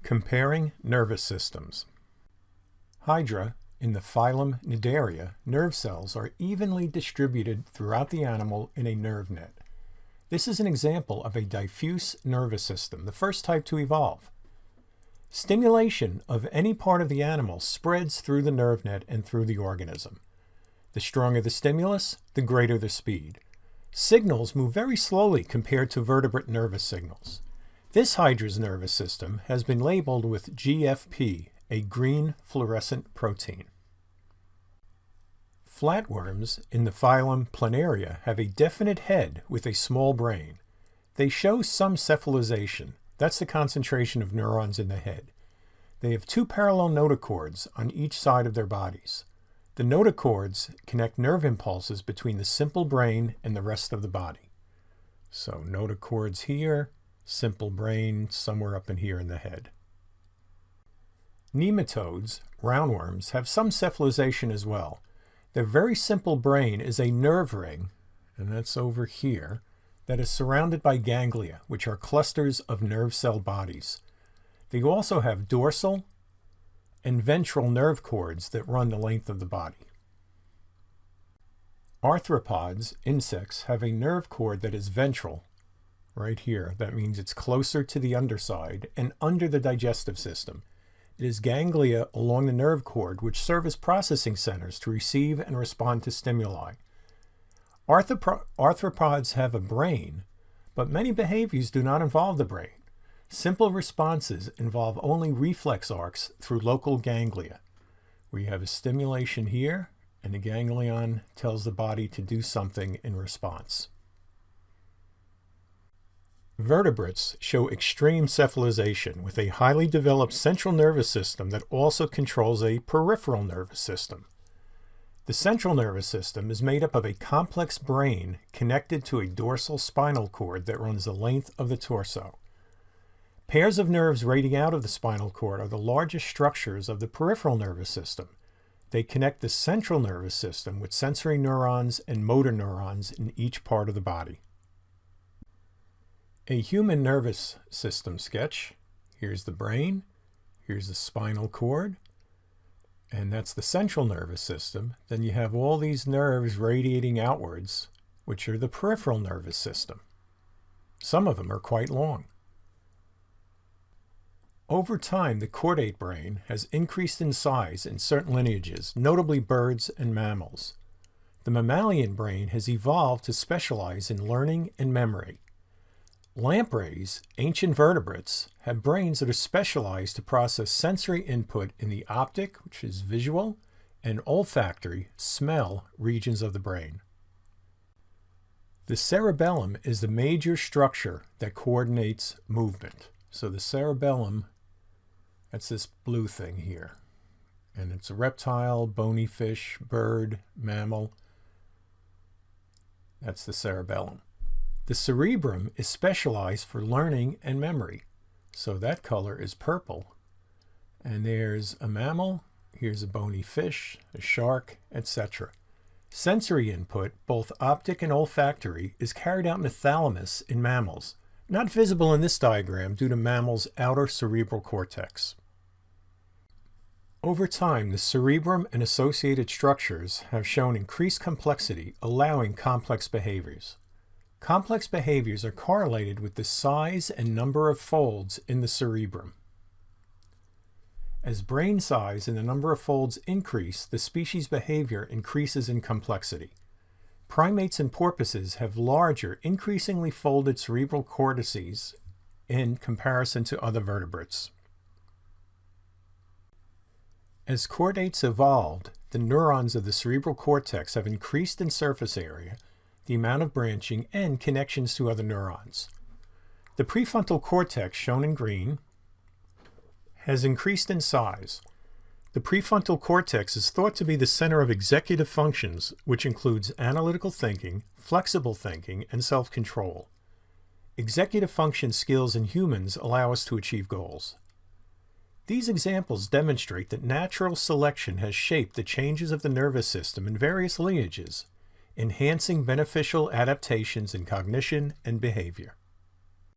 Comparing nervous systems. Hydra, in the phylum Cnidaria, nerve cells are evenly distributed throughout the animal in a nerve net. This is an example of a diffuse nervous system, the first type to evolve. Stimulation of any part of the animal spreads through the nerve net and through the organism. The stronger the stimulus, the greater the speed. Signals move very slowly compared to vertebrate nervous signals. This Hydra's nervous system has been labeled with GFP, a green fluorescent protein. Flatworms in the phylum Planaria have a definite head with a small brain. They show some cephalization. That's the concentration of neurons in the head. They have two parallel notochords on each side of their bodies. The notochords connect nerve impulses between the simple brain and the rest of the body. So notochords here, simple brain somewhere up in here in the head. Nematodes, roundworms, have some cephalization as well. Their very simple brain is a nerve ring, and that's over here, that is surrounded by ganglia, which are clusters of nerve cell bodies. They also have dorsal and ventral nerve cords that run the length of the body. Arthropods, insects, have a nerve cord that is ventral, right here. That means it's closer to the underside and under the digestive system. It is ganglia along the nerve cord which serve as processing centers to receive and respond to stimuli. Arthropods have a brain, but many behaviors do not involve the brain. Simple responses involve only reflex arcs through local ganglia. We have a stimulation here, and the ganglion tells the body to do something in response. Vertebrates show extreme cephalization with a highly developed central nervous system that also controls a peripheral nervous system. The central nervous system is made up of a complex brain connected to a dorsal spinal cord that runs the length of the torso. Pairs of nerves radiating out of the spinal cord are the largest structures of the peripheral nervous system. They connect the central nervous system with sensory neurons and motor neurons in each part of the body. A human nervous system sketch. Here's the brain, here's the spinal cord, and that's the central nervous system. Then you have all these nerves radiating outwards, which are the peripheral nervous system. Some of them are quite long. Over time, the chordate brain has increased in size in certain lineages, notably birds and mammals. The mammalian brain has evolved to specialize in learning and memory. Lampreys, ancient vertebrates, have brains that are specialized to process sensory input in the optic, which is visual, and olfactory, smell, regions of the brain. The cerebellum is the major structure that coordinates movement. So the cerebellum, that's this blue thing here. And it's a reptile, bony fish, bird, mammal. That's the cerebellum. The cerebrum is specialized for learning and memory. So that color is purple. And there's a mammal, here's a bony fish, a shark, etc. Sensory input, both optic and olfactory, is carried out in the thalamus in mammals, not visible in this diagram due to mammals' outer cerebral cortex. Over time, the cerebrum and associated structures have shown increased complexity, allowing complex behaviors. Complex behaviors are correlated with the size and number of folds in the cerebrum. As brain size and the number of folds increase, the species' behavior increases in complexity. Primates and porpoises have larger, increasingly folded cerebral cortices in comparison to other vertebrates. As chordates evolved, the neurons of the cerebral cortex have increased in surface area, the amount of branching, and connections to other neurons. The prefrontal cortex, shown in green, has increased in size. The prefrontal cortex is thought to be the center of executive functions, which includes analytical thinking, flexible thinking, and self-control. Executive function skills in humans allow us to achieve goals. These examples demonstrate that natural selection has shaped the changes of the nervous system in various lineages, enhancing beneficial adaptations in cognition and behavior.